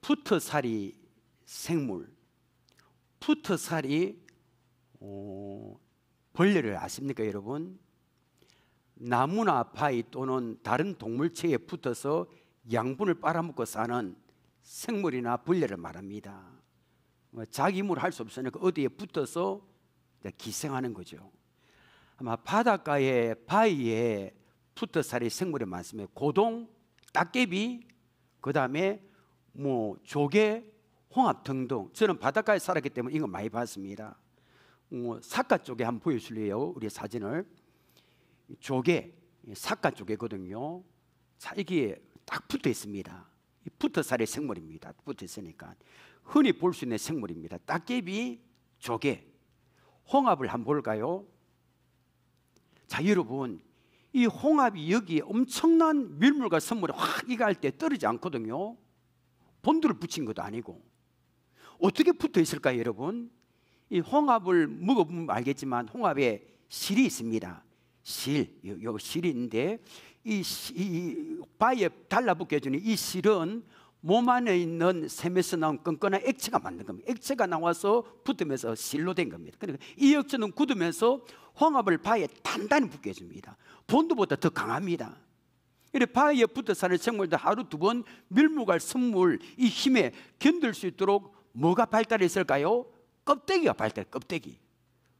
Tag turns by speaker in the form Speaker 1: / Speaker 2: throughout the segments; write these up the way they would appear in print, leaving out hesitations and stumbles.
Speaker 1: 푸트살이 생물, 푸트살이 벌레를 아십니까 여러분? 나무나 바위 또는 다른 동물체에 붙어서 양분을 빨아먹고 사는 생물이나 벌레를 말합니다. 자기 힘으로 할 수 없으니까 어디에 붙어서 기생하는 거죠. 아마 바닷가에 바위에 푸트살이 생물이 많습니다. 고동, 따개비, 그 다음에 조개, 홍합 등등. 저는 바닷가에 살았기 때문에 이거 많이 봤습니다. 사카 쪽에 한번 보여줄래요? 우리 사진을. 조개, 사카 쪽이거든요. 자, 이게 딱 붙어 있습니다. 이 푸트살의 생물입니다. 붙어 있으니까 흔히 볼 수 있는 생물입니다. 따개비, 조개, 홍합을 한번 볼까요? 자, 여러분, 이 홍합이 여기 엄청난 밀물과 선물이 확 이갈 때 떨어지지 않거든요. 본드를 붙인 것도 아니고. 어떻게 붙어 있을까요, 여러분? 이 홍합을 먹어보면 알겠지만 홍합에 실이 있습니다. 요 실이 있는데 이 바위에 달라붙여주는 이 실은 몸 안에 있는 샘에서 나온 끈끈한 액체가 만든 겁니다. 액체가 나와서 붙으면서 실로 된 겁니다. 그러니까 이 액체는 굳으면서 홍합을 바위에 단단히 붙게 해줍니다. 본드보다 더 강합니다. 이렇게 바위에 붙어 사는 생물들 하루 두 번 밀물과 선물 이 힘에 견딜 수 있도록 뭐가 발달했을까요? 껍데기가 발달.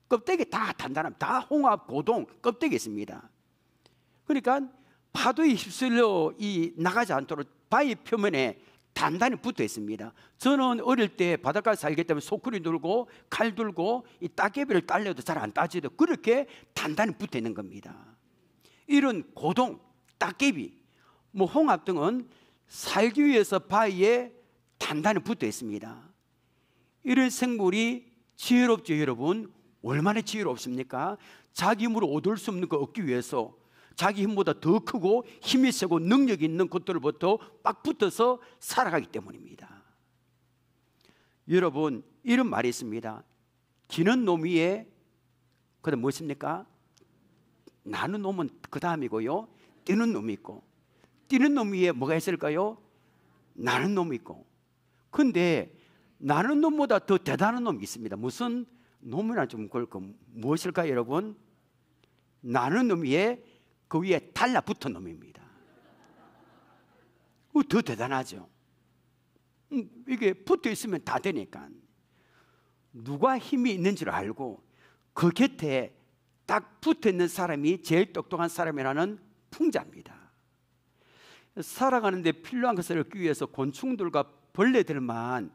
Speaker 1: 껍데기 다 단단합니다. 다 홍합, 고동, 껍데기 있습니다. 그러니까 파도에 휩쓸려 나가지 않도록 바위 표면에 단단히 붙어 있습니다. 저는 어릴 때 바닷가에 살기 때문에 소쿠리 들고 칼 들고 이 따개비를 딸려도 잘 안 따지도 그렇게 단단히 붙어 있는 겁니다. 이런 고동, 따개비, 홍합 등은 살기 위해서 바위에 단단히 붙어 있습니다. 이런 생물이 지혜롭죠, 여러분. 얼마나 지혜롭습니까? 자기 힘으로 얻을 수 없는 거 얻기 위해서 자기 힘보다 더 크고 힘이 세고 능력이 있는 것들로부터 빡 붙어서 살아가기 때문입니다. 여러분, 이런 말이 있습니다. 기는 놈 위에 그다음 무엇입니까? 나는 놈은 그 다음이고요, 뛰는 놈이 있고, 뛰는 놈 위에 뭐가 있을까요? 나는 놈이 있고. 근데 나는 놈보다 더 대단한 놈이 있습니다. 무슨 놈이나 좀 그럴까? 무엇일까요, 여러분? 나는 놈 위에 그 위에 달라붙은 놈입니다. 더 대단하죠. 이게 붙어 있으면 다 되니까. 누가 힘이 있는지를 알고 그 곁에 딱 붙어 있는 사람이 제일 똑똑한 사람이라는 풍자입니다. 살아가는데 필요한 것을 얻기 위해서 곤충들과 벌레들만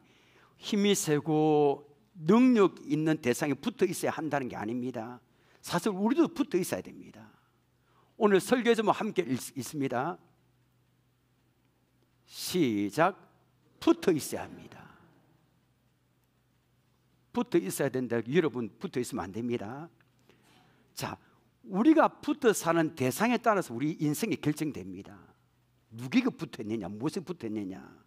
Speaker 1: 힘이 세고 능력 있는 대상에 붙어 있어야 한다는 게 아닙니다. 사실 우리도 붙어 있어야 됩니다. 오늘 설교에서 함께 있습니다. 시작. 붙어 있어야 합니다. 붙어 있어야 된다. 여러분 붙어 있으면 안 됩니다. 자, 우리가 붙어 사는 대상에 따라서 우리 인생이 결정됩니다. 누구에게 붙어 있느냐, 무엇에 붙어 있느냐,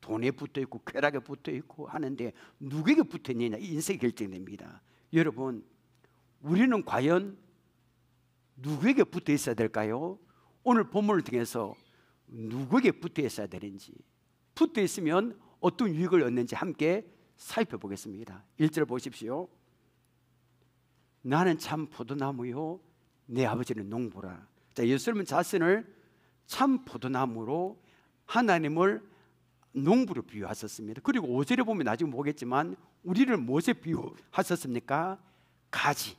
Speaker 1: 돈에 붙어 있고 쾌락에 붙어 있고 하는데 누구에게 붙어 있느냐, 이 인생이 결정됩니다. 여러분, 우리는 과연 누구에게 붙어 있어야 될까요? 오늘 본문을 통해서 누구에게 붙어 있어야 되는지, 붙어 있으면 어떤 유익을 얻는지 함께 살펴보겠습니다. 1절 보십시오. 나는 참 포도나무요 내 아버지는 농부라. 자, 예수님은 자신을 참 포도나무로 하나님을 농부로 비유하셨습니다. 그리고 5절에 보면 나중에 보겠지만 우리를 무엇에 비유하셨습니까? 가지.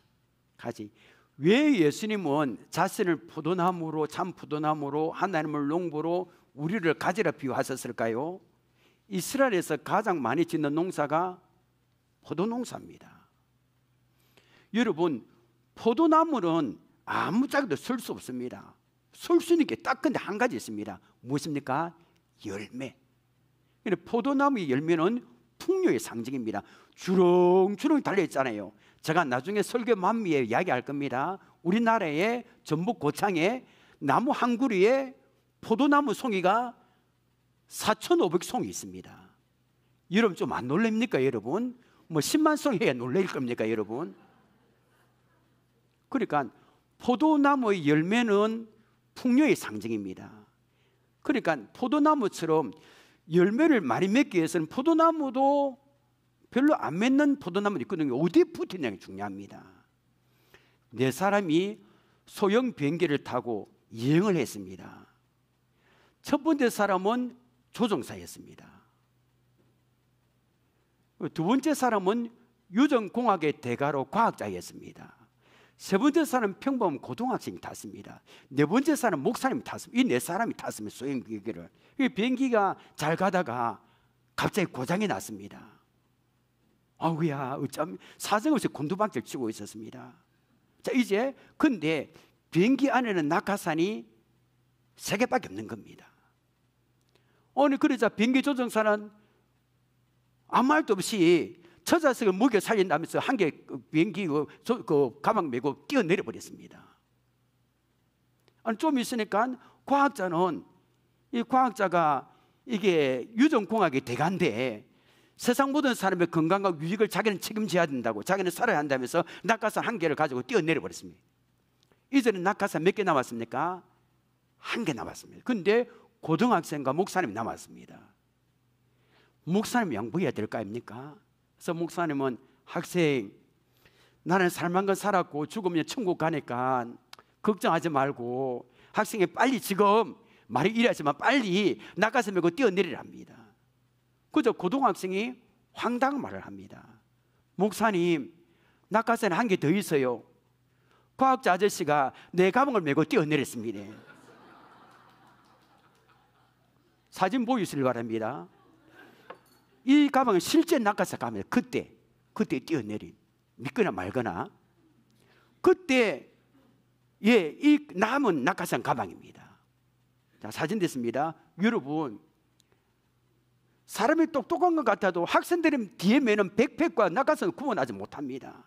Speaker 1: 왜 예수님은 자신을 포도나무로, 참 포도나무로, 하나님을 농부로 우리를 가지라 비유하셨을까요? 이스라엘에서 가장 많이 짓는 농사가 포도농사입니다. 여러분, 포도나무는 아무짝에도 설 수 없습니다. 설 수 있는 게 딱 근데 한 가지 있습니다. 무엇입니까? 열매. 포도나무의 열매는 풍요의 상징입니다. 주렁주렁 달려있잖아요. 제가 나중에 설교 만미에 이야기할 겁니다. 우리나라의 전북 고창에 나무 한 그루에 포도나무 송이가 4,500송이 있습니다. 여러분 좀 안 놀랍니까, 여러분? 10만 송이에 놀랄 겁니까, 여러분? 그러니까 포도나무의 열매는 풍요의 상징입니다. 그러니까 포도나무처럼 열매를 많이 맺기 위해서는 포도나무도 별로 안 맺는 포도나무도 있거든요. 어디에 붙이느냐가 중요합니다. 네 사람이 소형 비행기를 타고 여행을 했습니다. 첫 번째 사람은 조종사였습니다. 두 번째 사람은 유전공학의 대가로 과학자였습니다. 세 번째 사람은 평범한 고등학생이 탔습니다. 네 번째 사람은 목사님이 탔습니다. 이 네 사람이 탔습니다. 소형 비행기를. 이 비행기가 잘 가다가 갑자기 고장이 났습니다. 아우야, 어쩜 사정없이 곤두박질 치고 있었습니다. 자, 이제 근데 비행기 안에는 낙하산이 3개밖에 없는 겁니다. 그러자 비행기 조종사는 아무 말도 없이 처자석을 무게 살린다면서 한 개 비행기 그 가방 메고 뛰어내려 버렸습니다. 좀 있으니까 이 과학자가 이게 유전공학의 대가인데 세상 모든 사람의 건강과 유익을 자기는 책임져야 된다고, 자기는 살아야 한다면서 낙하산 한 개를 가지고 뛰어내려 버렸습니다. 이전에 낙하산 몇 개 남았습니까? 한 개 남았습니다. 근데 고등학생과 목사님이 남았습니다. 목사님 양보해야 될 거 아닙니까? 그래서 목사님은 학생, 나는 살만 건 살았고 죽으면 천국 가니까 걱정하지 말고 학생이 빨리, 지금 말이 이래야지만 빨리 낙하산 메고 뛰어내리랍니다. 그저 고등학생이 황당한 말을 합니다. 목사님, 낙하산에 한 개 더 있어요. 과학자 아저씨가 내 가방을 메고 뛰어내렸습니다. 사진 보여주시기 바랍니다. 이 가방은 실제 낙하산 가면 그때 뛰어내린, 믿거나 말거나, 그때 이 남은 낙하산 가방입니다. 자, 사진 됐습니다. 여러분, 사람이 똑똑한 것 같아도 학생들이 뒤에 매는 백팩과 낙하산을 구분하지 못합니다.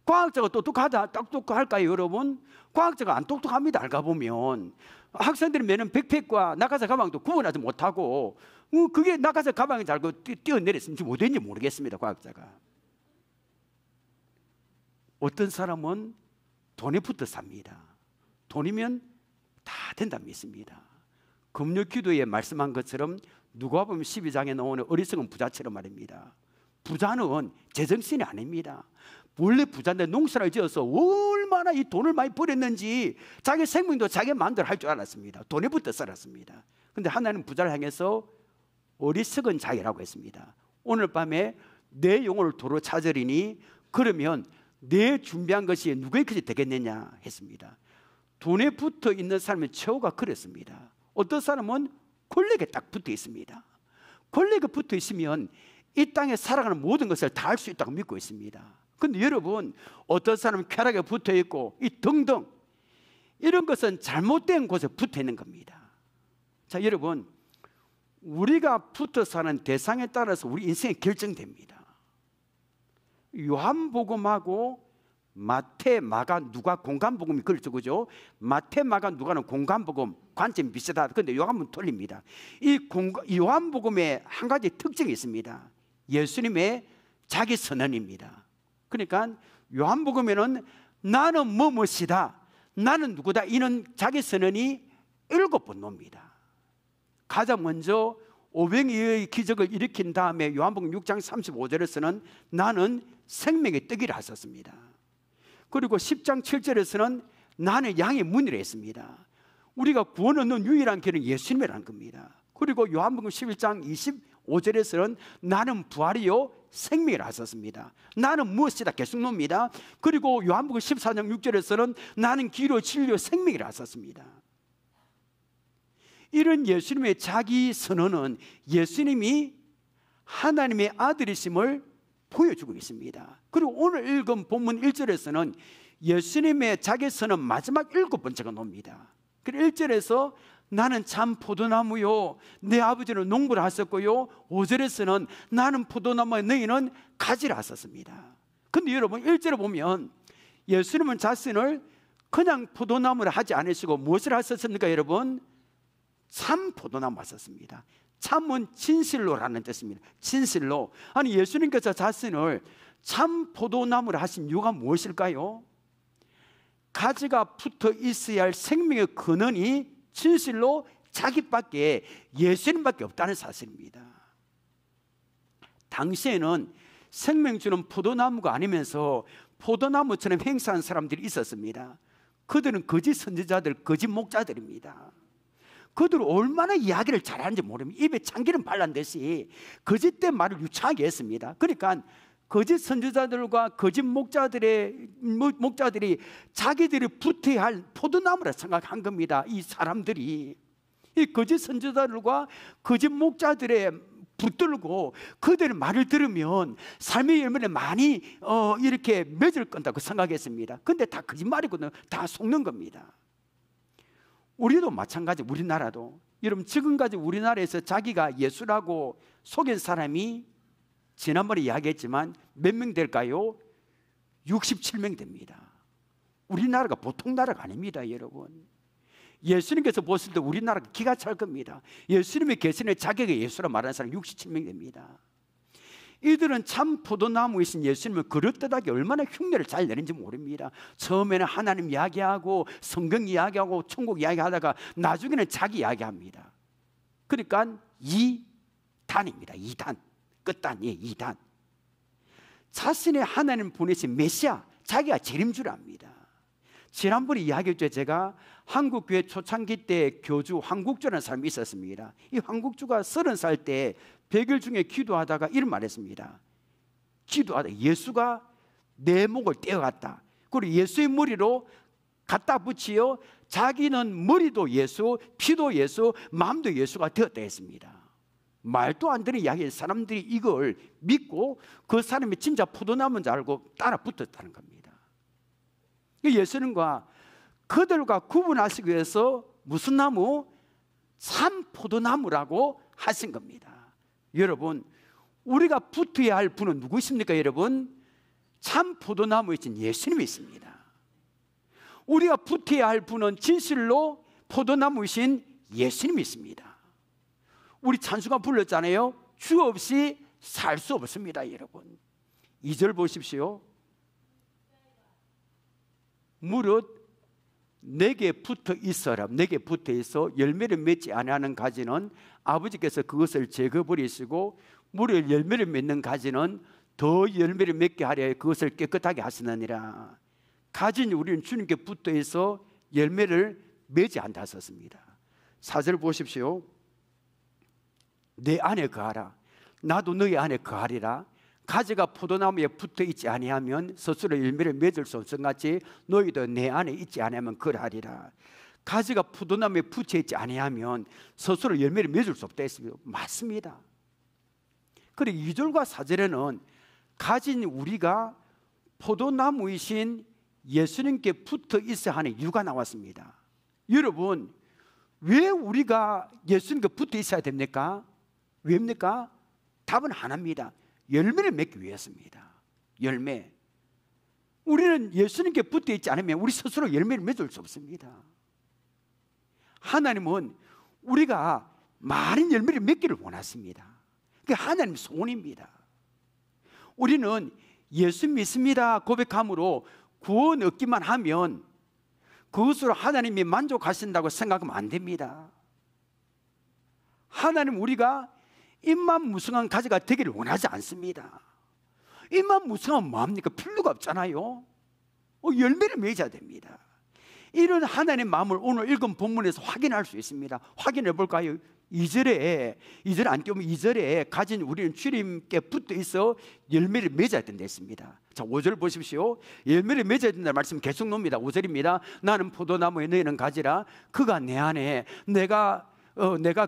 Speaker 1: 과학자가 똑똑할까요, 여러분? 과학자가 안 똑똑합니다. 알아보면 학생들이 매는 백팩과 낙하산 가방도 구분하지 못하고 그게 낙하산 가방인지 알고 뛰어내렸는지 어땠는지 모르겠습니다. 과학자가. 어떤 사람은 돈에 붙어 삽니다. 돈이면 다 된다 믿습니다. 금요 기도에 말씀한 것처럼 누가복음 12장에 나오는 어리석은 부자처럼 말입니다. 부자는 제정신이 아닙니다. 원래 부자인데 농사를 지어서 얼마나 이 돈을 많이 벌였는지 자기 생명도 자기 마음대로 할 줄 알았습니다. 돈에 붙어 살았습니다. 그런데 하나님 부자를 향해서 어리석은 자이라고 했습니다. 오늘 밤에 내 영혼을 도로 찾으리니 그러면 내 준비한 것이 누구의 것이 되겠느냐 했습니다. 돈에 붙어 있는 사람의 최후가 그랬습니다. 어떤 사람은 권력에 딱 붙어 있습니다. 권력에 붙어 있으면 이 땅에 살아가는 모든 것을 다 할 수 있다고 믿고 있습니다. 그런데 여러분, 어떤 사람은 쾌락에 붙어 있고 이 등등 이런 것은 잘못된 곳에 붙어 있는 겁니다. 자, 여러분, 우리가 붙어 사는 대상에 따라서 우리 인생이 결정됩니다. 요한복음하고 마태, 마가, 누가 공간복음이 그렇죠, 그죠? 마태, 마가, 누가는 공간복음 관점이 비슷하다. 그런데 요한복음은 틀립니다. 요한복음에 한 가지 특징이 있습니다. 예수님의 자기 선언입니다. 그러니까 요한복음에는 나는 뭐뭐시다, 나는 누구다, 이는 자기 선언이 7번 나옵니다. 가장 먼저 오병이어의 기적을 일으킨 다음에 요한복음 6장 35절에서는 나는 생명의 떡이라 하셨습니다. 그리고 10장 7절에서는 나는 양의 문이라 했습니다. 우리가 구원 얻는 유일한 길은 예수님이라는 겁니다. 그리고 요한복음 11장 25절에서는 나는 부활이요 생명이라 하셨습니다. 나는 무엇이다 계속 놉니다. 그리고 요한복음 14장 6절에서는 나는 길이요 진리요 생명이라 하셨습니다. 이런 예수님의 자기 선언은 예수님이 하나님의 아들이심을 보여주고 있습니다. 그리고 오늘 읽은 본문 1절에서는 예수님의 자기 선언 마지막 7번째가 나옵니다. 그리고 1절에서 나는 참 포도나무요 내 아버지는 농부를 하셨고요, 5절에서는 나는 포도나무요 너희는 가지를 하셨습니다. 근데 여러분 1절에 보면 예수님은 자신을 그냥 포도나무를 하지 않으시고 무엇을 하셨습니까? 여러분, 참 포도나무 하셨습니다. 참은 진실로라는 뜻입니다. 진실로. 아니, 예수님께서 자신을 참 포도나무를 하신 이유가 무엇일까요? 가지가 붙어 있어야 할 생명의 근원이 진실로 자기밖에 예수님밖에 없다는 사실입니다. 당시에는 생명 주는 포도나무가 아니면서 포도나무처럼 행사한 사람들이 있었습니다. 그들은 거짓 선지자들, 거짓 목자들입니다. 그들은 얼마나 이야기를 잘하는지 모릅니다. 입에 참기름 발란듯이 거짓된 말을 유창하게 했습니다. 그러니까 거짓 선지자들과 거짓 목자들이 자기들이 붙어야 할 포도나무라 생각한 겁니다. 이 사람들이 이 거짓 선지자들과 거짓 목자들의 붙들고 그들의 말을 들으면 삶의 열매를 많이 이렇게 맺을 건다고 생각했습니다. 근데 다 거짓말이거든요. 다 속는 겁니다. 우리도 마찬가지, 우리나라도. 여러분, 지금까지 우리나라에서 자기가 예수라고 속인 사람이 지난번에 이야기했지만 몇 명 될까요? 67명 됩니다. 우리나라가 보통 나라가 아닙니다, 여러분. 예수님께서 보실 때 우리나라가 기가 찰 겁니다. 예수님의 계신에 자기가 예수라 말하는 사람 67명 됩니다. 이들은 참 포도나무이신 예수님을 그릇되다게 얼마나 흉내를 잘 내는지 모릅니다. 처음에는 하나님 이야기하고 성경 이야기하고 천국 이야기하다가 나중에는 자기 이야기합니다. 그러니까 2단입니다. 2단, 끝단이에요. 2단. 자신의 하나님 보내신 메시아, 자기가 재림 줄 압니다. 지난번에 이야기했죠. 제가 한국교회 초창기 때 교주 황국주라는 사람이 있었습니다. 이 황국주가 30살 때 100일 중에 기도하다가 이런 말 했습니다. 기도하다 예수가 내 목을 떼어갔다. 그리고 예수의 머리로 갖다 붙이어 자기는 머리도 예수, 피도 예수, 마음도 예수가 되었다 했습니다. 말도 안 되는 이야기에 사람들이 이걸 믿고 그 사람이 진짜 포도나무인 줄 알고 따라 붙었다는 겁니다. 예수님과 그들과 구분하시기 위해서 무슨 나무? 참 포도나무라고 하신 겁니다. 여러분, 우리가 붙어야 할 분은 누구십니까? 여러분, 참 포도나무이신 예수님이 있습니다. 우리가 붙어야 할 분은 진실로 포도나무이신 예수님이 있습니다. 우리 찬수가 불렀잖아요. 주 없이 살 수 없습니다. 여러분, 2절 보십시오. 무릇 내게 붙어 있어라. 내게 붙어 있어 열매를 맺지 아니하는 가지는 아버지께서 그것을 제거버리시고 무릇 열매를 맺는 가지는 더 열매를 맺게 하려 그것을 깨끗하게 하시느니라. 가진 우리는 주님께 붙어 있어 열매를 맺지 않다 썼습니다. 4절 보십시오. 내 안에 거하라. 나도 너희 안에 거하리라. 가지가 포도나무에 붙어 있지 아니하면 스스로 열매를 맺을 수 없음 같이 너희도 내 안에 있지 아니하면 그러하리라. 가지가 포도나무에 붙어 있지 아니하면 스스로 열매를 맺을 수 없다 했습니다. 맞습니다. 그리고 2절과 4절에는 가진 우리가 포도나무이신 예수님께 붙어 있어야 하는 이유가 나왔습니다. 여러분, 왜 우리가 예수님께 붙어 있어야 됩니까? 왜입니까? 답은 하나입니다. 열매를 맺기 위해서입니다. 열매. 우리는 예수님께 붙어 있지 않으면 우리 스스로 열매를 맺을 수 없습니다. 하나님은 우리가 많은 열매를 맺기를 원하십니다. 그게 하나님의 소원입니다. 우리는 예수 믿습니다 고백함으로 구원 얻기만 하면 그것으로 하나님이 만족하신다고 생각하면 안 됩니다. 하나님 우리가 입만 무성한 가지가 되기를 원하지 않습니다. 입만 무성하면 뭐합니까? 필요가 없잖아요. 열매를 맺어야 됩니다. 이런 하나님의 마음을 오늘 읽은 본문에서 확인할 수 있습니다. 확인해 볼까요? 2절에 안 띄우면 2절에 가진 우리는 주님께 붙어 있어 열매를 맺어야 된다 했습니다. 자, 5절 보십시오. 열매를 맺어야 된다는 말씀 계속 놉니다. 5절입니다. 나는 포도나무에 너희는 가지라. 그가 내 안에 내가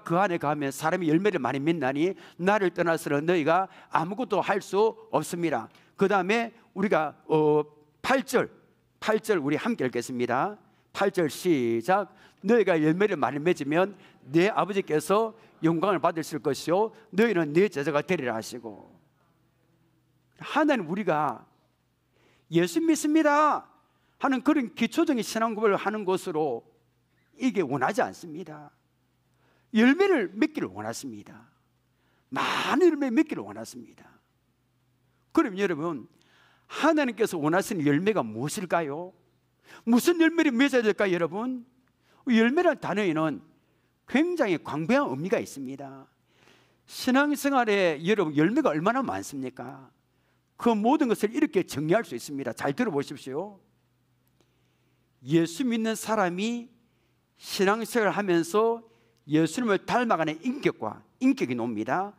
Speaker 1: 그 안에 가면 사람이 열매를 많이 맺나니 나를 떠나서는 너희가 아무것도 할 수 없습니다. 그 다음에 우리가 8절 우리 함께 읽겠습니다. 8절 시작. 너희가 열매를 많이 맺으면 내 아버지께서 영광을 받으실 것이요 너희는 내 제자가 되리라 하시고, 하나님 우리가 예수 믿습니다 하는 그런 기초적인 신앙고백을 하는 것으로 이게 원하지 않습니다. 열매를 맺기를 원하십니다. 많은 열매 맺기를 원하십니다. 그럼 여러분, 하나님께서 원하시는 열매가 무엇일까요? 무슨 열매를 맺어야 될까요? 여러분, 열매라는 단어에는 굉장히 광범위한 의미가 있습니다. 신앙생활에 여러분 열매가 얼마나 많습니까? 그 모든 것을 이렇게 정리할 수 있습니다. 잘 들어보십시오. 예수 믿는 사람이 신앙생활을 하면서 예수님을 닮아가는 인격이 놉니다.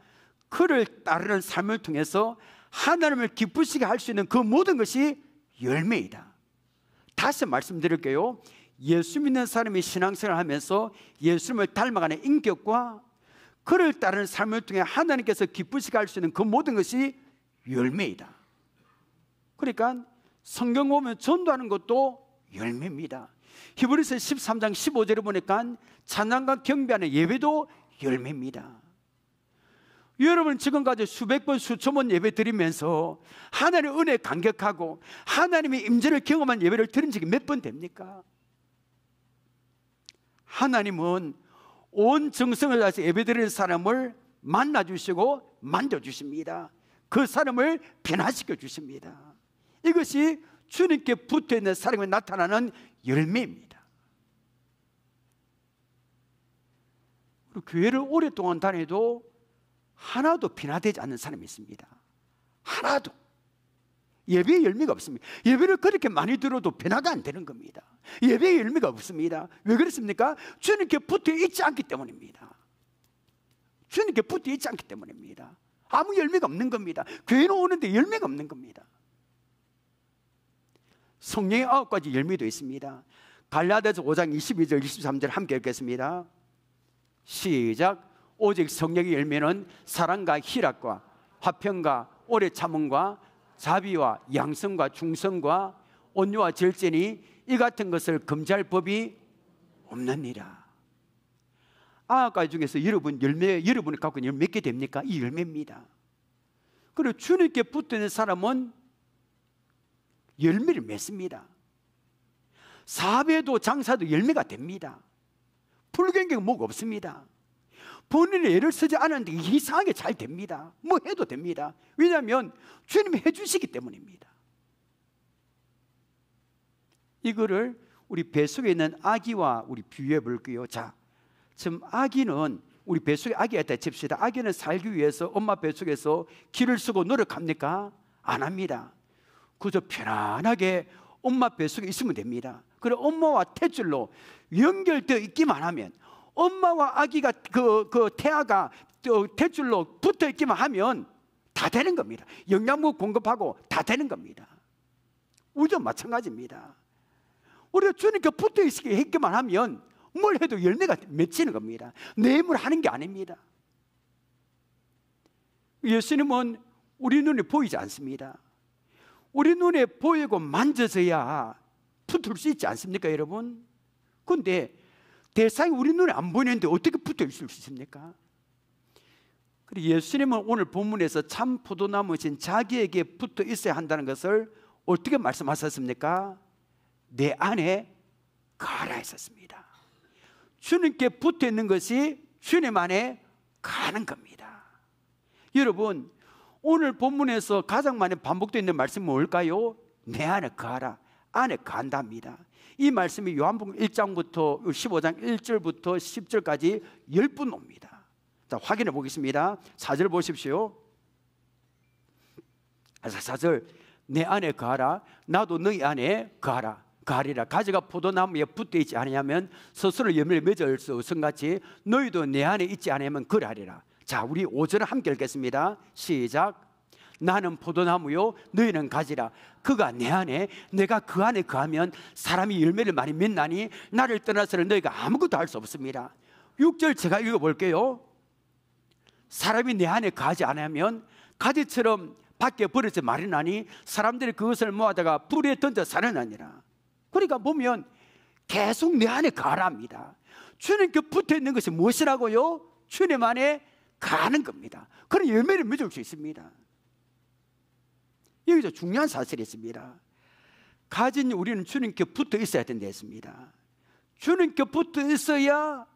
Speaker 1: 그를 따르는 삶을 통해서 하나님을 기쁘시게 할 수 있는 그 모든 것이 열매이다. 다시 말씀드릴게요. 예수 믿는 사람이 신앙생활을 하면서 예수님을 닮아가는 인격과 그를 따르는 삶을 통해 하나님께서 기쁘시게 할 수 있는 그 모든 것이 열매이다. 그러니까 성경 보면 전도하는 것도 열매입니다. 히브리서 13장 15절에 보니까 찬양과 경배하는 예배도 열매입니다. 여러분 지금까지 수백 번 수천 번 예배 드리면서 하나님의 은혜에 감격하고 하나님의 임재를 경험한 예배를 드린 적이 몇 번 됩니까? 하나님은 온 정성을 다해서 예배 드리는 사람을 만나주시고 만져주십니다. 그 사람을 변화시켜 주십니다. 이것이 주님께 붙어있는 사람에 나타나는 열매입니다. 그리고 교회를 오랫동안 다녀도 하나도 변화되지 않는 사람이 있습니다. 하나도. 예배의 열매가 없습니다. 예배를 그렇게 많이 들어도 변화가 안 되는 겁니다. 예배의 열매가 없습니다. 왜 그렇습니까? 주님께 붙어 있지 않기 때문입니다. 주님께 붙어 있지 않기 때문입니다. 아무 열매가 없는 겁니다. 교회는 오는데 열매가 없는 겁니다. 성령의 9가지 열매도 있습니다. 갈라디아서 5장 22절 23절 함께 읽겠습니다. 시작. 오직 성령의 열매는 사랑과 희락과 화평과 오래 참음과 자비와 양성과 중성과 온유와 절제니 이 같은 것을 금지할 법이 없느니라. 9가지 중에서 여러분이 갖고 있는 열매 몇 개 됩니까? 이 열매입니다. 그리고 주님께 붙어있는 사람은 열매를 맺습니다. 사배도 장사도 열매가 됩니다. 불경경은 뭐가 없습니다. 본인의 애를 쓰지 않았는데 이상하게 잘 됩니다. 뭐 해도 됩니다. 왜냐하면 주님이 해주시기 때문입니다. 이거를 우리 뱃속에 있는 아기와 우리 비유해 볼게요. 자, 지금 아기는 우리 뱃속에 아기가 있다 칩시다. 아기는 살기 위해서 엄마 뱃속에서 기를 쓰고 노력합니까? 안 합니다. 그저 편안하게 엄마 뱃속에 있으면 됩니다. 그리고 엄마와 탯줄로 연결되어 있기만 하면, 엄마와 아기가 그 태아가 탯줄로 붙어 있기만 하면 다 되는 겁니다. 영양분 공급하고 다 되는 겁니다. 우리도 마찬가지입니다. 우리가 주님께 붙어 있기만 하면 뭘 해도 열매가 맺히는 겁니다. 내 힘으로 하는 게 아닙니다. 예수님은 우리 눈에 보이지 않습니다. 우리 눈에 보이고 만져져야 붙을 수 있지 않습니까, 여러분? 그런데 대상이 우리 눈에 안 보이는데 어떻게 붙어 있을 수 있습니까? 그리고 예수님은 오늘 본문에서 참 포도나무신 자기에게 붙어 있어야 한다는 것을 어떻게 말씀하셨습니까? 내 안에 가라 했었습니다. 주님께 붙어 있는 것이 주님 안에 가는 겁니다. 여러분, 오늘 본문에서 가장 많이 반복되어 있는 말씀은 뭘까요? 내 안에 가라, 안에 간답니다. 이 말씀이 요한복음 1장부터 15장 1절부터 10절까지 10번 옵니다. 자, 확인해 보겠습니다. 4절 보십시오. 4절, 내 안에 가라, 나도 너희 안에 가라. 가리라. 가지가 포도나무에 붙어 있지 않으면 스스로 열매를 맺을 수 없음같이 너희도 내 안에 있지 않으면 그러하리라. 자, 우리 5절을 함께 읽겠습니다. 시작. 나는 포도나무요 너희는 가지라. 그가 내 안에 내가 그 안에 거하면 사람이 열매를 많이 맺나니 나를 떠나서는 너희가 아무것도 할 수 없습니다. 6절 제가 읽어볼게요. 사람이 내 안에 거하지 않으면 가지처럼 밖에 버려져 마르나니 사람들이 그것을 모아다가 불에 던져 살아나니라. 그러니까 보면 계속 내 안에 가랍니다. 주님께 붙어 있는 것이 무엇이라고요? 주님 안에 가는 겁니다. 그런 열매를 맺을 수 있습니다. 여기서 중요한 사실이 있습니다. 가진 우리는 주님께 붙어 있어야 된다 했습니다. 주님께 붙어 있어야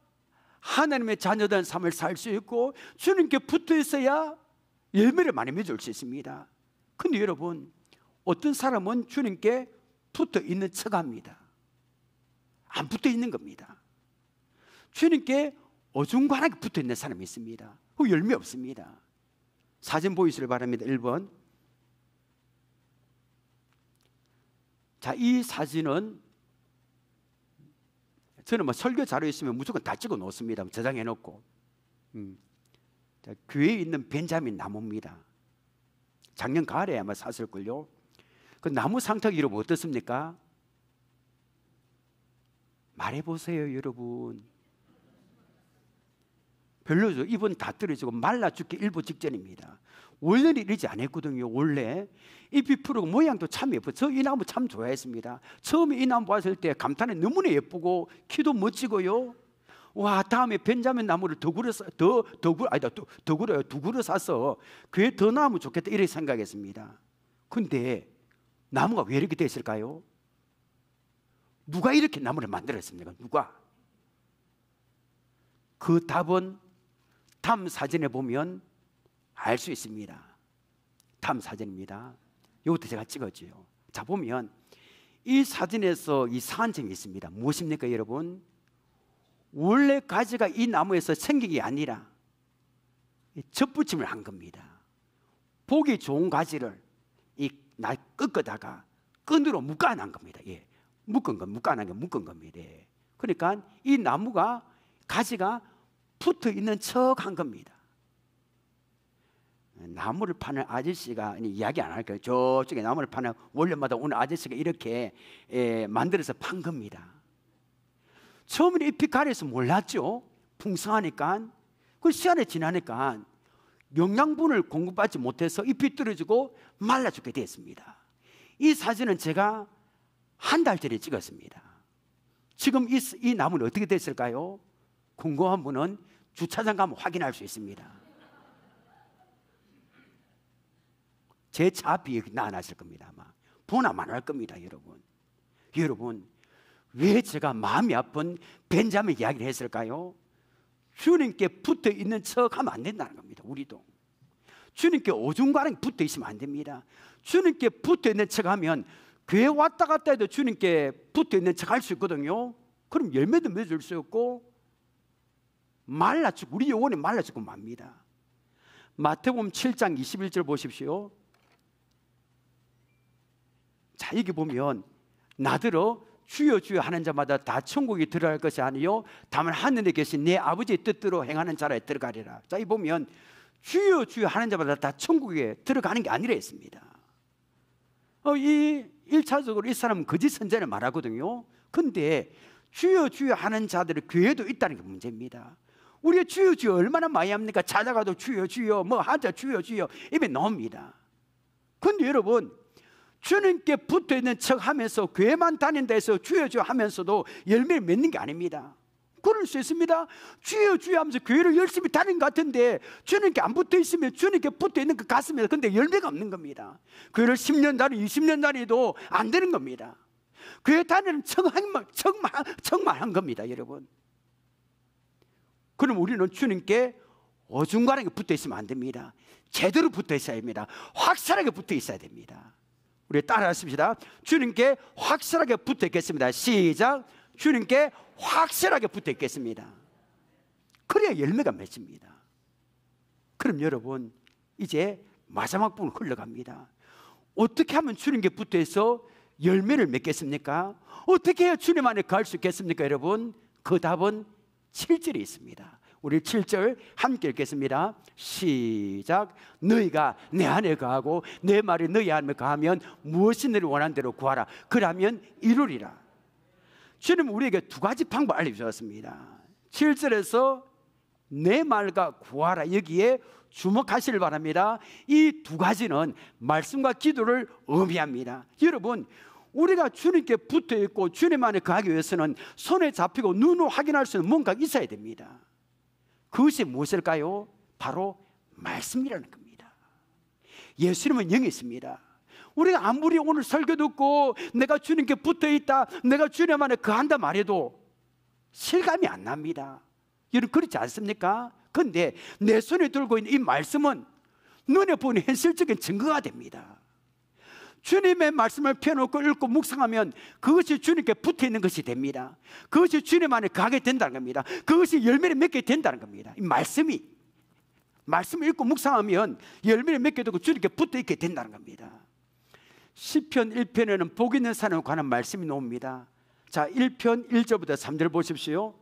Speaker 1: 하나님의 자녀된 삶을 살 수 있고, 주님께 붙어 있어야 열매를 많이 맺을 수 있습니다. 근데 여러분, 어떤 사람은 주님께 붙어 있는 척합니다. 안 붙어 있는 겁니다. 주님께 어중간하게 붙어 있는 사람이 있습니다. 그 열매 없습니다. 사진 보이시길 바랍니다. 1번. 자, 이 사진은 저는 뭐 설교 자료 있으면 무조건 다 찍어 놓습니다. 저장해 놓고. 자, 교회에 있는 벤자민 나무입니다. 작년 가을에 아마 샀을걸요. 그 나무 상태가 여러분 어떻습니까? 말해보세요, 여러분. 별로죠. 잎은 다 떨어지고 말라 죽기 일부 직전입니다. 원래는 이러지 않았거든요. 원래 잎이 푸르고 모양도 참 예뻐요. 저 이 나무 참 좋아했습니다. 처음에 이 나무 봤을 때 감탄에 너무나 예쁘고 키도 멋지고요. 와, 다음에 벤자민 나무를 두 그루 사서 그게 더 나으면 좋겠다 이렇게 생각했습니다. 근데 나무가 왜 이렇게 됐을까요? 누가 이렇게 나무를 만들었습니까? 누가? 그 답은 다음 사진에 보면 알 수 있습니다. 다음 사진입니다. 이것도 제가 찍었죠. 자, 보면 이 사진에서 이상한 점이 있습니다. 무엇입니까, 여러분? 원래 가지가 이 나무에서 생긴 게 아니라 젖붙임을 한 겁니다. 보기 좋은 가지를 날 꺾어다가 끈으로 묶어놓은 겁니다. 예, 묶은 겁니다. 예. 그러니까 이 나무가 가지가 붙어 있는 척한 겁니다. 나무를 파는 아저씨가 이야기 안 할까요? 저쪽에 나무를 파는 원래마다 오늘 아저씨가 이렇게 만들어서 판 겁니다. 처음에 잎이 가려서 몰랐죠. 풍성하니까. 그 시간이 지나니까 영양분을 공급받지 못해서 잎이 떨어지고 말라 죽게 됐습니다. 이 사진은 제가 한 달 전에 찍었습니다. 지금 이 나무는 어떻게 됐을까요? 궁금한 분은 주차장 가면 확인할 수 있습니다. 제 차 앞이 나타났을 겁니다. 아마 보나만 할 겁니다. 여러분 왜 제가 마음이 아픈 벤자민 이야기를 했을까요? 주님께 붙어 있는 척 하면 안 된다는 겁니다. 우리도 주님께 오중간하게 붙어 있으면 안 됩니다. 주님께 붙어 있는 척 하면 교회 왔다 갔다 해도 주님께 붙어 있는 척 할 수 있거든요. 그럼 열매도 맺을 수 없고 말라 죽고 우리 영혼이 말라 죽고 맙니다. 마태복음 7장 21절 보십시오. 자, 여기 보면 나더러 주여 주여 하는 자마다 다 천국에 들어갈 것이 아니요 다만 하늘에 계신 내 아버지의 뜻대로 행하는 자라에 들어가리라. 자, 이 보면 주여 주여 하는 자마다 다 천국에 들어가는 게 아니라 했습니다. 이 1차적으로 이 사람은 거짓 선전을 말하거든요. 근데 주여 주여 하는 자들의 교회도 있다는 게 문제입니다. 우리가 주여 주여 얼마나 많이 합니까? 찾아가도 주여 주여 뭐 하자 주여 주여 입에 나옵니다. 근데 여러분 주님께 붙어있는 척 하면서 교회만 다닌다 해서 주여 주여 하면서도 열매를 맺는 게 아닙니다. 그럴 수 있습니다. 주여 주여 하면서 교회를 열심히 다니는 것 같은데 주님께 안 붙어있으면 주님께 붙어있는 것 같습니다. 근데 열매가 없는 겁니다. 교회를 10년 다니 20년 다니도 안 되는 겁니다. 교회 다니는 척만 한 겁니다. 여러분, 그럼 우리는 주님께 어중간하게 붙어있으면 안 됩니다. 제대로 붙어있어야 합니다. 확실하게 붙어있어야 됩니다. 우리 따라하십시다. 주님께 확실하게 붙어 있겠습니다. 시작. 주님께 확실하게 붙어 있겠습니다. 그래야 열매가 맺힙니다. 그럼 여러분 이제 마지막 부분 흘러갑니다. 어떻게 하면 주님께 붙어 있어 열매를 맺겠습니까? 어떻게 해야 주님 안에 갈 수 있겠습니까? 여러분, 그 답은 7절에 있습니다. 우리 7절 함께 읽겠습니다. 시작. 너희가 내 안에 거하고 내 말이 너희 안에 거하면 무엇이 너를 원하는 대로 구하라. 그러면 이루리라. 주님은 우리에게 두 가지 방법 알려주셨습니다. 7절에서 내 말과 구하라, 여기에 주목하시길 바랍니다. 이 두 가지는 말씀과 기도를 의미합니다. 여러분, 우리가 주님께 붙어 있고 주님 안에 거하기 위해서는 손에 잡히고 눈으로 확인할 수 있는 뭔가 있어야 됩니다. 그것이 무엇일까요? 바로 말씀이라는 겁니다. 예수님은 영이 있습니다. 우리가 아무리 오늘 설교 듣고 내가 주님께 붙어 있다, 내가 주님 안에 거한다 말해도 실감이 안 납니다. 여러분, 그렇지 않습니까? 그런데 내 손에 들고 있는 이 말씀은 눈에 보이는 현실적인 증거가 됩니다. 주님의 말씀을 펴놓고 읽고 묵상하면 그것이 주님께 붙어 있는 것이 됩니다. 그것이 주님 안에 가게 된다는 겁니다. 그것이 열매를 맺게 된다는 겁니다. 이 말씀을 읽고 묵상하면 열매를 맺게 되고 주님께 붙어 있게 된다는 겁니다. 시편 1편에는 복 있는 사람에 관한 말씀이 나옵니다. 자, 1편 1절부터 3절 보십시오.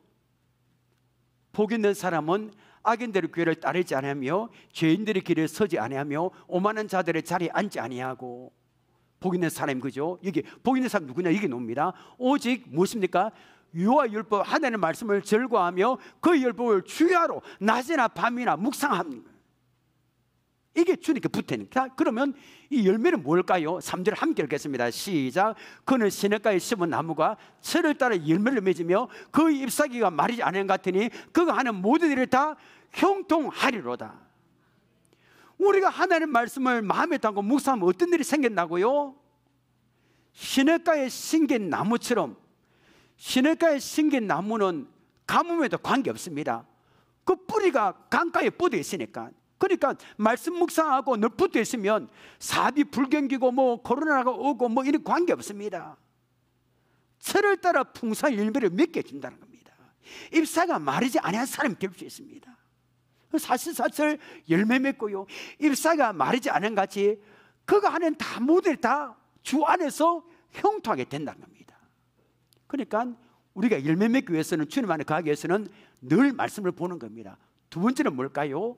Speaker 1: 복 있는 사람은 악인들의 궤를 따르지 아니하며 죄인들의 길에 서지 아니하며 오만한 자들의 자리에 앉지 아니하고. 복 있는 사람, 그죠? 여기 복 있는 사람 누구냐? 이게 나옵니다. 오직 무엇입니까? 유와 율법 하나님의 말씀을 절거하며 그 율법을 주야로 낮이나 밤이나 묵상합니다. 이게 주님께 붙어있는. 그러면 이 열매는 뭘까요? 3절 함께 읽겠습니다. 시작. 그는 시냇가에 심은 나무가 철을 따라 열매를 맺으며 그 잎사귀가 마르지 않은 것 같으니 그가 하는 모든 일을 다 형통하리로다. 우리가 하나님의 말씀을 마음에 담고 묵상하면 어떤 일이 생긴다고요? 시냇가에 심긴 나무처럼. 시냇가에 심긴 나무는 가뭄에도 관계없습니다. 그 뿌리가 강가에 뻗어 있으니까. 그러니까 말씀 묵상하고 늘 붙어 있으면 사비 불경기고 뭐 코로나가 오고 뭐 이런 관계없습니다. 철을 따라 풍성한 열매를 맺게 준다는 겁니다. 잎사가 마르지 않은 사람이 될 수 있습니다. 사실사철 열매 맺고요, 잎사가 마르지 않은 같이 그가 하는 다 모든 다 주 안에서 형통하게 된다는 겁니다. 그러니까 우리가 열매 맺기 위해서는, 주님 안에 가기 위해서는 늘 말씀을 보는 겁니다. 두 번째는 뭘까요?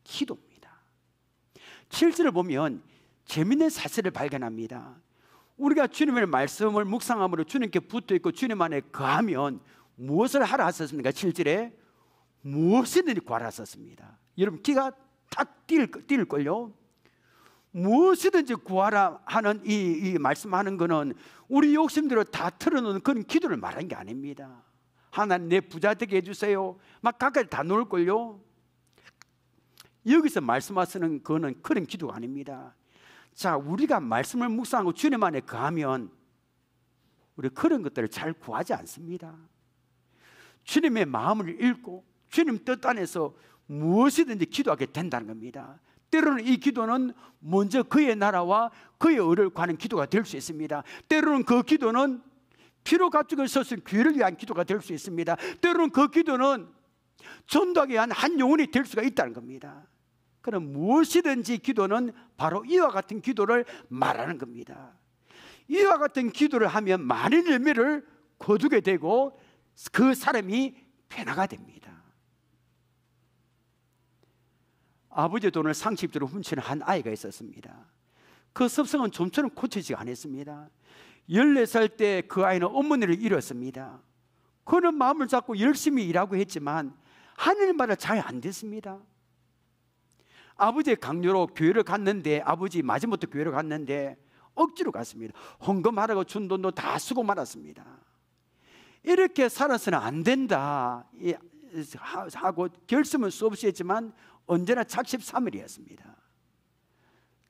Speaker 1: 기도입니다. 7절을 보면 재미있는 사실을 발견합니다. 우리가 주님의 말씀을 묵상함으로 주님께 붙어있고 주님 안에 거하면 무엇을 하라 하셨습니까? 7절에 무엇이든지 구하라 하셨습니다. 여러분 기가 탁 뛸걸요. 무엇이든지 구하라 하는 이 말씀하는 거는 우리 욕심대로 다 틀어놓는 그런 기도를 말하는 게 아닙니다. 하나님 내 부자 되게 해주세요 막 가까이 다 놓을걸요. 여기서 말씀하시는 그거는 그런 기도가 아닙니다. 자, 우리가 말씀을 묵상하고 주님 안에 거하면 우리 그런 것들을 잘 구하지 않습니다. 주님의 마음을 읽고 주님 뜻 안에서 무엇이든지 기도하게 된다는 겁니다. 때로는 이 기도는 먼저 그의 나라와 그의 의를 구하는 기도가 될 수 있습니다. 때로는 그 기도는 피로 가죽을 썼은 귀를 위한 기도가 될 수 있습니다. 때로는 그 기도는 전도하기 위한 한 영혼이 될 수가 있다는 겁니다. 그럼 무엇이든지 기도는 바로 이와 같은 기도를 말하는 겁니다. 이와 같은 기도를 하면 많은 열매를 거두게 되고 그 사람이 변화가 됩니다. 아버지의 돈을 상습적으로 훔치는 한 아이가 있었습니다. 그 습성은 좀처럼 고치지 않았습니다. 14살 때 그 아이는 어머니를 잃었습니다. 그는 마음을 잡고 열심히 일하고 했지만 하는 말을 잘 안 됐습니다. 아버지의 강요로 교회를 갔는데, 아버지 마지못해 교회를 갔는데 억지로 갔습니다. 헌금하라고 준 돈도 다 쓰고 말았습니다. 이렇게 살아서는 안 된다 하고 결심은 수없이 했지만 언제나 착십삼일이었습니다.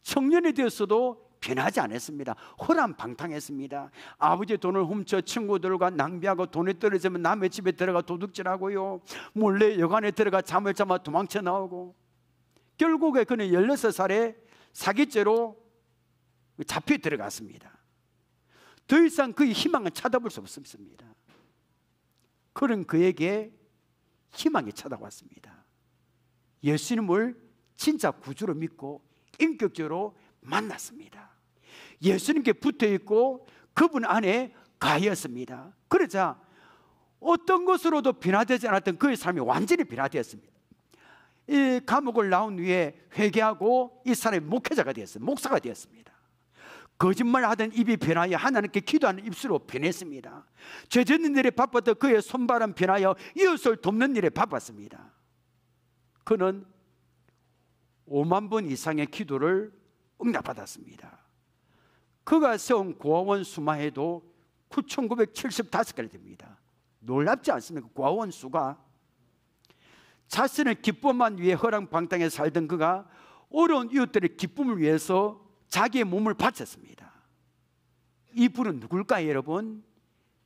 Speaker 1: 청년이 되었어도 변하지 않았습니다. 호랑방탕했습니다. 아버지의 돈을 훔쳐 친구들과 낭비하고 돈이 떨어지면 남의 집에 들어가 도둑질하고요, 몰래 여관에 들어가 잠을 잡아 도망쳐 나오고, 결국에 그는 16살에 사기죄로 잡혀 들어갔습니다. 더 이상 그의 희망은 찾아볼 수 없습니다. 그런 그에게 희망이 찾아왔습니다. 예수님을 진짜 구주로 믿고 인격적으로 만났습니다. 예수님께 붙어있고 그분 안에 가였습니다. 그러자 어떤 것으로도 변화되지 않았던 그의 삶이 완전히 변화되었습니다. 이 감옥을 나온 후에 회개하고 이 사람이 목회자가 되었습니다. 목사가 되었습니다. 거짓말하던 입이 변하여 하나님께 기도하는 입술로 변했습니다. 죄 짓는 일에 바빴던 그의 손발은 변하여 이웃을 돕는 일에 바빴습니다. 그는 5만 번 이상의 기도를 응답받았습니다. 그가 세운 고아원 수마에도 9,975개나 됩니다. 놀랍지 않습니까? 고아원 수가. 자신의 기쁨만 위해 허랑방탕에 살던 그가 어려운 이웃들의 기쁨을 위해서 자기의 몸을 바쳤습니다. 이 분은 누굴까요, 여러분?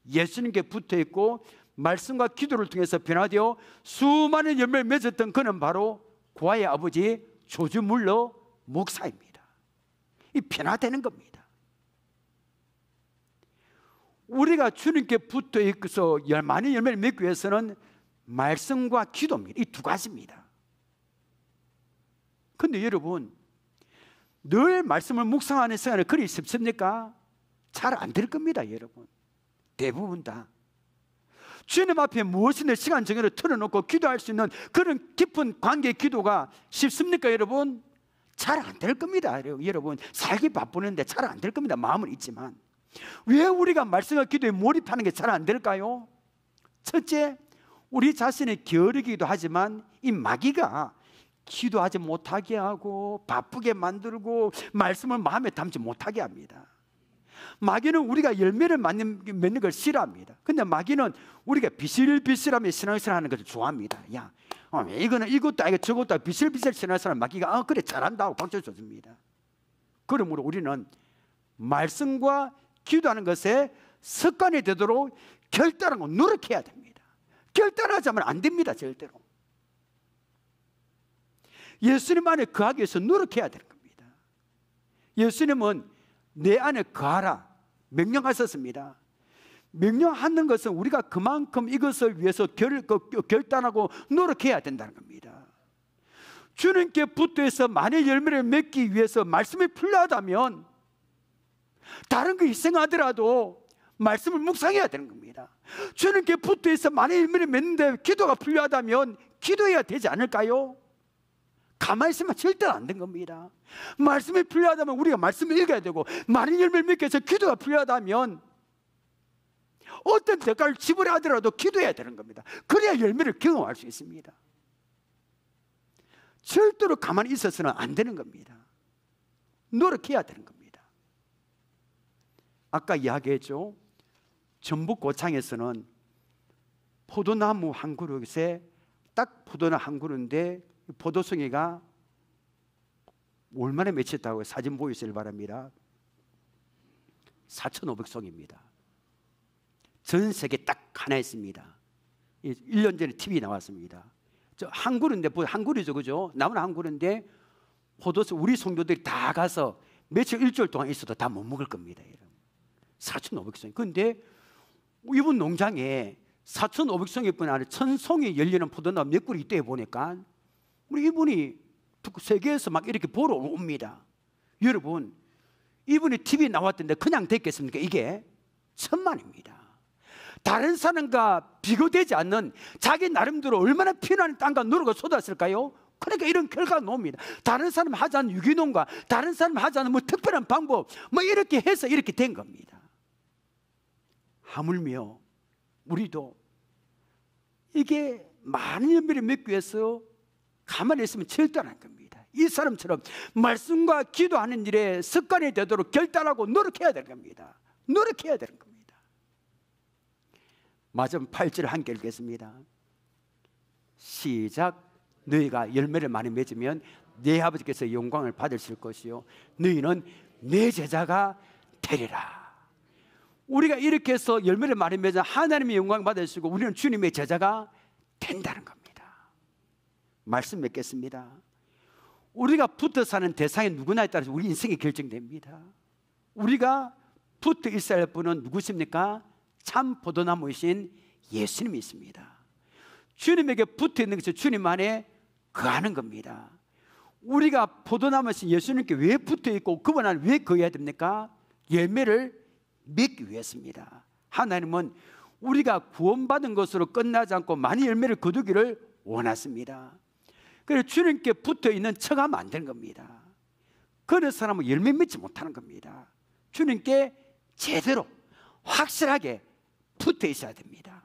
Speaker 1: 예수님께 붙어있고 말씀과 기도를 통해서 변화되어 수많은 열매를 맺었던 그는 바로 고아의 아버지 조지 물러 목사입니다. 이 변화되는 겁니다. 우리가 주님께 붙어 있어서 많은 열매를 맺기 위해서는 말씀과 기도입니다. 이 두 가지입니다. 그런데 여러분, 늘 말씀을 묵상하는 시간에 그리 쉽습니까? 잘 안 될 겁니다, 여러분. 대부분 다. 주님 앞에 무엇이든 시간 정해서 틀어놓고 기도할 수 있는 그런 깊은 관계의 기도가 쉽습니까, 여러분? 잘 안 될 겁니다, 여러분. 살기 바쁘는데 잘 안 될 겁니다. 마음은 있지만. 왜 우리가 말씀과 기도에 몰입하는 게 잘 안 될까요? 첫째, 우리 자신의 게으르기도 하지만 이 마귀가 기도하지 못하게 하고 바쁘게 만들고 말씀을 마음에 담지 못하게 합니다. 마귀는 우리가 열매를 맺는 걸 싫어합니다. 근데 마귀는 우리가 비실비실하며 신앙생활 하는 것을 좋아합니다. 야, 이거는 이것도 아니고 저것도 아니고 비실비실 신앙생활 마귀가 그래 잘한다 하고 박수 쳐줍니다. 그러므로 우리는 말씀과 기도하는 것에 습관이 되도록 결단하고 노력해야 됩니다. 결단하지 않으면 안 됩니다. 절대로. 예수님 안에 거하기 위해서 노력해야 되는 겁니다. 예수님은 내 안에 거하라 명령하셨습니다. 명령하는 것은 우리가 그만큼 이것을 위해서 결단하고 노력해야 된다는 겁니다. 주님께 붙어서 많은 열매를 맺기 위해서 말씀이 필요하다면 다른 거 희생하더라도 말씀을 묵상해야 되는 겁니다. 주님께 붙어서 많은 열매를 맺는데 기도가 필요하다면 기도해야 되지 않을까요? 가만히 있으면 절대 안 된 겁니다. 말씀이 필요하다면 우리가 말씀을 읽어야 되고, 많은 열매를 맺기 위해서 기도가 필요하다면 어떤 대가를 지불하더라도 기도해야 되는 겁니다. 그래야 열매를 경험할 수 있습니다. 절대로 가만히 있어서는 안 되는 겁니다. 노력해야 되는 겁니다. 아까 이야기했죠. 전북 고창에서는 포도나무 한 그루에 딱 포도나무 한 그루인데 포도송이가 얼마나 맺혔다고 사진 보이시길 바랍니다. 4,500송입니다. 전 세계 딱 하나 있습니다. 1년 전에 TV 나왔습니다. 저 한 그루인데, 한 그루죠, 그죠? 나무는 한 그루인데 포도송 우리 성도들이 다 가서 며칠 일주일 동안 있어도 다 못 먹을 겁니다. 4,500송. 그런데 이분 농장에 4,500송이 뿐 아니라 1,000송이 열리는 포도나무 몇 그루 있대 보니까 우리 이분이 세계에서 막 이렇게 보러 옵니다. 여러분, 이분이 TV에 나왔던데 그냥 됐겠습니까? 이게 천만입니다. 다른 사람과 비교되지 않는 자기 나름대로 얼마나 피나는 땀과 노력을 쏟았을까요? 그러니까 이런 결과가 나옵니다. 다른 사람 하지 않는 유기농과 다른 사람 하지 않는 뭐 특별한 방법 뭐 이렇게 해서 이렇게 된 겁니다. 하물며 우리도 이게 많은 열매를 맺기 위해서 가만히 있으면 절대 안 할 겁니다. 이 사람처럼 말씀과 기도하는 일에 습관이 되도록 결단하고 노력해야 되는 겁니다. 노력해야 되는 겁니다. 마지막 8절 함께 읽겠습니다. 시작. 너희가 열매를 많이 맺으면 내 아버지께서 영광을 받으실 것이요 너희는 내 제자가 되리라. 우리가 이렇게 해서 열매를 많이 맺으면 하나님의 영광을 받으시고 우리는 주님의 제자가 된다는 겁니다. 말씀 맺겠습니다. 우리가 붙어 사는 대상이 누구나에 따라서 우리 인생이 결정됩니다. 우리가 붙어 있어야 할 분은 누구십니까? 참 포도나무이신 예수님이 있습니다. 주님에게 붙어 있는 것이 주님 안에 거하는 겁니다. 우리가 포도나무이신 예수님께 왜 붙어 있고 그분 안에 왜 거해야 됩니까? 열매를 맺기 위해서입니다. 하나님은 우리가 구원받은 것으로 끝나지 않고 많은 열매를 거두기를 원하십니다. 그래서 주님께 붙어 있는 척하면 안 되는 겁니다. 그런 사람은 열매 맺지 못하는 겁니다. 주님께 제대로 확실하게 붙어 있어야 됩니다.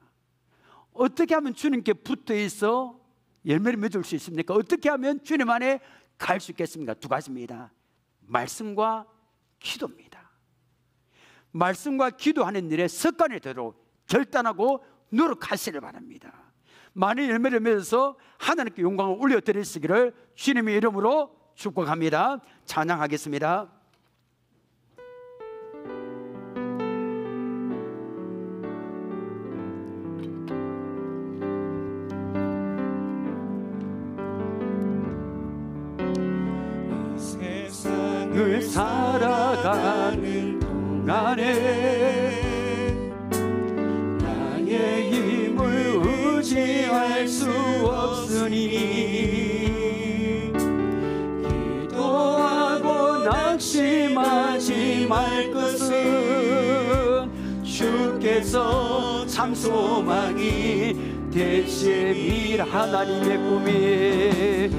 Speaker 1: 어떻게 하면 주님께 붙어 있어 열매를 맺을 수 있습니까? 어떻게 하면 주님 안에 갈 수 있겠습니까? 두 가지입니다. 말씀과 기도입니다. 말씀과 기도하는 일에 습관이 되도록 결단하고 노력하시길 바랍니다. 많은 열매를 맺어서 하나님께 영광을 올려드리시기를 주님의 이름으로 축복합니다. 찬양하겠습니다. 세상을 살아가는 동안에 말 것은 주께서 참 소망이 되심이라. 하나님의 꿈이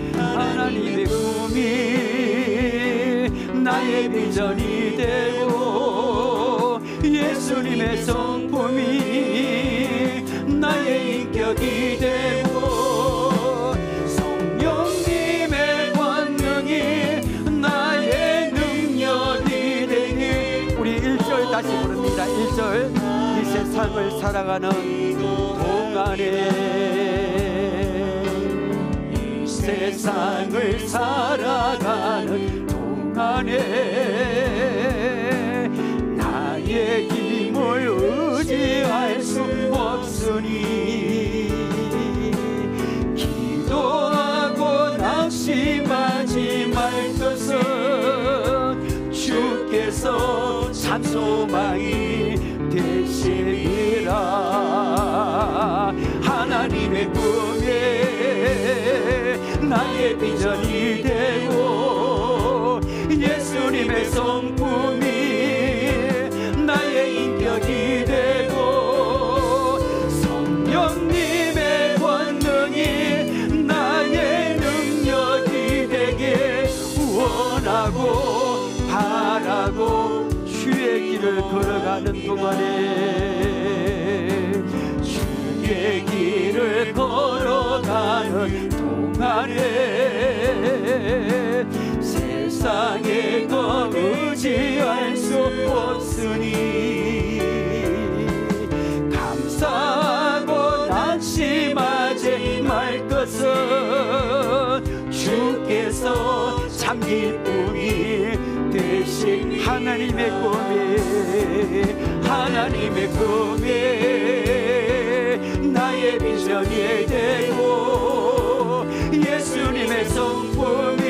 Speaker 1: 나의 비전이 되고 예수님의 성품이 나의 인격이 되고 성령님의 권능이 나의 능력이 되니. 우리 1절 다시 부릅니다. 1절. 이 세상을 살아가는 동안에, 이 세상을 살아가는 동안에 나의 힘을 의지할 수 없으니 기도하고 낙심하지 말 것은 주께서 참 소망이 되시리라. 하나님의 꿈에 나의 비전이 되고 예수님의 성품이 나의 인격이 되고 성령님의 권능이 나의 능력이 되게 원하고 바라고 주의 길을 걸어가는 동안에, 주의 길을 걸어가는 동안에 세상에 더 의지할 수 없으니 감사하고 낙심하지 말 것은 주께서 참 기쁨이 되신. 하나님의 꿈이 나의 비전이 되고 예수님의 성품이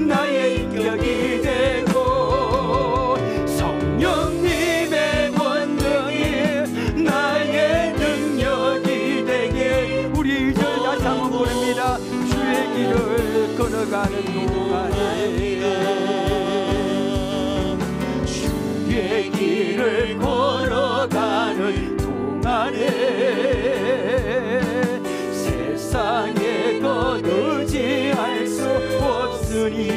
Speaker 1: 나의 인격이 되고 성령님의 권능이 나의 능력이 되게. 우리 2절 다시 한번 부릅니다. 주의 길을 걸어가는 동안에, 주의 길을 걸어가는 동안에 세상에 더 의지할 수 없으니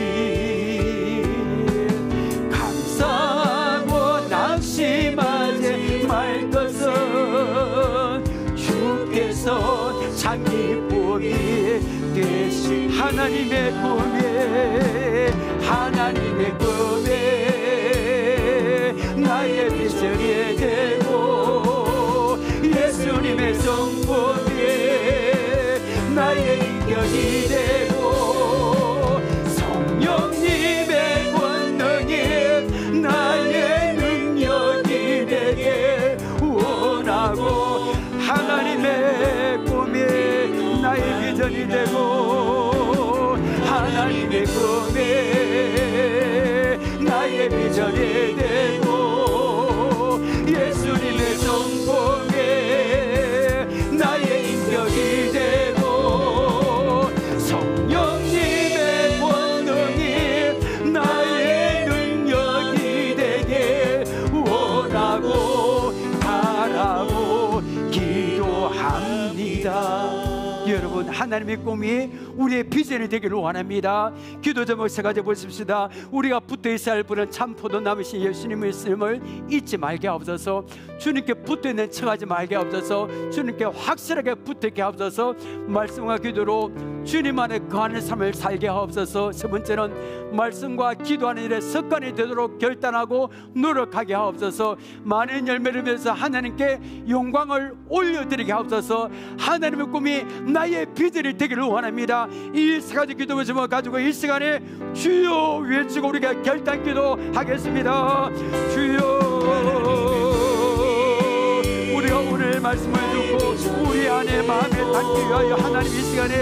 Speaker 1: 감사하고 낙심하지 말 것은 주께서 참 기쁨이 되신. 하나님의 꿈에 나의 비전이 되고 예수님의 성품이 나의 인격이 되고 성령님의 권능이 나의 능력이 되게 원하고 하나님의 꿈이 나의 비전이 되고 하나님의 꿈이 나의 비전이 되고 예수님의 성품이 나의 인격이 되고 성령님의 권능이 나의 능력이 되게 원하고 바라고 기도합니다. 여러분, 하나님의 꿈이 우리의 비전이 되기를 원합니다. 기도 제목 세 가지 보십시다. 우리가 붙어있어야 할 분은 참 포도나무신 예수님의 있음을 잊지 말게 하옵소서. 주님께 붙어있는 척하지 말게 하옵소서. 주님께 확실하게 붙어있게 하옵소서. 말씀과 기도로 주님 안에 거하는 삶을 살게 하옵소서. 세 번째는 말씀과 기도하는 일에 습관이 되도록 결단하고 노력하게 하옵소서. 많은 열매를 위해서 하나님께 영광을 올려드리게 하옵소서. 하나님의 꿈이 나의 비전이 되기를 원합니다. 이 세 가지 기도 제목 가지고 이 시간에 주여 외치고 우리가 결단 기도하겠습니다. 주여, 우리가 오늘 말씀을 듣고 우리 안에 마음에 담기 위하여 하나님 이 시간에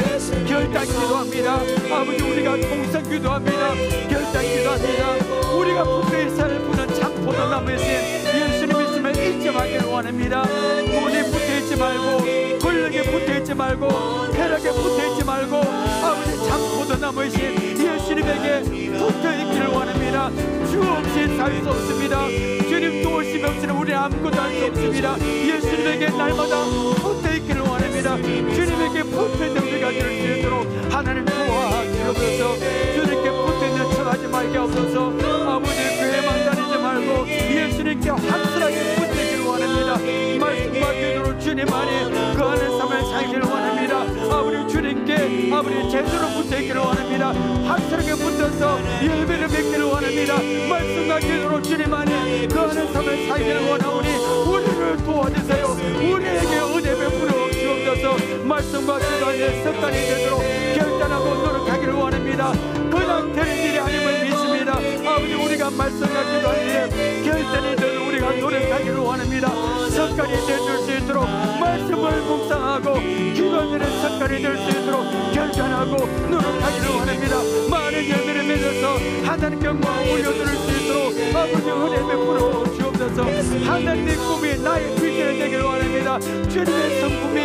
Speaker 1: 결단 기도합니다. 아버지, 우리가 통성 기도합니다. 결단 기도합니다. 우리가 붙어있어야 할 분은 참 포도나무이신 예수님 있음을 잊지 말기를 원합니다. 돈에 붙어있지 말고, 권력에 붙어있지 말고, 쾌락에 붙어있지 말고, 아버지 참 포도나무 남으신 예수님에게 붙어있기를 원합니다. 주 없이 살 수 없습니다. 주님 도우심이 없이는 우리 아무것도 할 수 없습니다. 예수님에게 날마다 붙어있기를 원합니다. 주님에게 붙어있는 우리가 될 수 있도록 하나님 도와주옵소서. 주님께 붙어있는 척하지 말게 없어서 아버지 교회만 다니지 말고 예수님께 확실하게 붙어있기를 원합니다. 말씀과 기도로 주님 안에 거하는 삶을 살기를 원합니다. 아버지 주님께 아버지 제대로 붙어있기를 원합니다. 확실하게 붙어서 예배를 뵙기를 원합니다. 말씀과 기도로 주님 안에 거하는 삶을 살기를 원하오니 우리를 도와주세요. 우리에게 은혜 베풀어 주옵소서. 말씀과 기도 안에 습관이 되도록 결단하고 노력하기를 원합니다. 그냥 되는 일이 아님을 믿습니다. 아버지 우리가 말씀과 기도 안에 결단이 되도록 우리가 노력하기를 원합니다. 습관이 될 수 있도록 말씀을 묵상하고 기도하는 습관이 될 수 있도록 결단하고 노력하기를 원합니다. 많은 열매를 맺어서 하나님께 영광 올려드릴 수 있도록 아버지 은혜 베풀어 주옵소서. 하나님의 꿈이 나의 비전이 되기를 원합니다. 주님의 성품이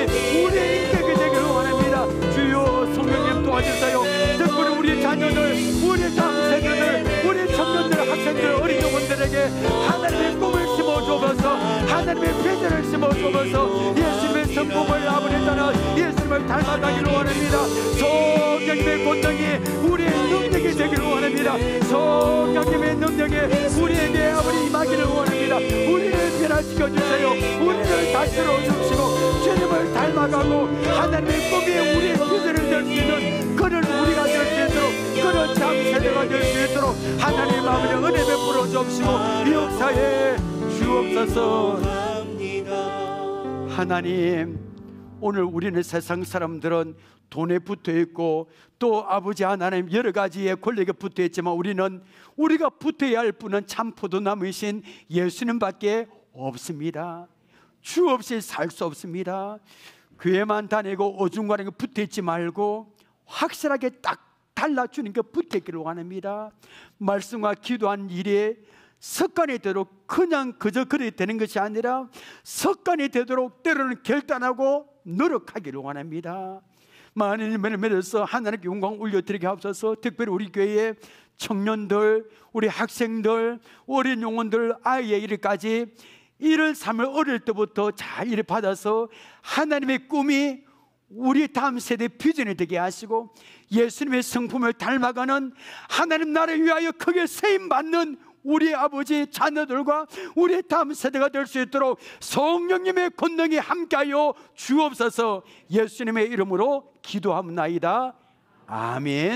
Speaker 1: 우리의 인격이 되기를 원합니다. 주여 성령님 도와주세요. 특별히 우리 자녀들, 우리 다음 세대들, 우리 청년들, 학생들, 어린 영혼들에게 하나님의 꿈을 심어주어서 하나님의 비전을 심어주어서 예수님의 성품을 아버지 따라 예수님을 닮아가기를 원합니다. 성령님의 권능이 우리의 능력이 되기를 원합니다. 성령님의 능력이 우리에게 아버지 임하기를 원합니다. 우리를 변화시켜주세요. 우리를 다스려 주시고 주님을 닮아가고 하나님의 꿈이 우리의 비전을 될 수 있는 그런 우리가 될 수 있도록 그런 다음 세대가 될 수 있도록 하나님 아버지 은혜 베풀어 주시고 역사에 주옵소서. 하나님 오늘 우리는 세상 사람들은 돈에 붙어있고 또 아버지 하나님 여러 가지의 권력에 붙어있지만 우리가 붙어야 할 분은 참 포도나무이신 예수님밖에 없습니다. 주 없이 살 수 없습니다. 교회만 다니고 어중간하게 붙어있지 말고 확실하게 딱 달라주는 게 붙어있기를 원합니다. 말씀과 기도한 일에 습관이 되도록 그냥 그저 그래 되는 것이 아니라 습관이 되도록 때로는 결단하고 노력하기를 원합니다. 많은 일을 맺어서 하나님께 영광 올려드리게 하옵소서. 특별히 우리 교회의 청년들, 우리 학생들, 어린 영혼들, 아이의 일까지 일을 삶을 어릴 때부터 잘 일을 받아서 하나님의 꿈이 우리 다음 세대 비전이 되게 하시고 예수님의 성품을 닮아가는 하나님 나라를 위하여 크게 세임받는 우리 아버지 자녀들과 우리 다음 세대가 될 수 있도록 성령님의 권능이 함께하여 주옵소서. 예수님의 이름으로 기도합나이다. 아멘.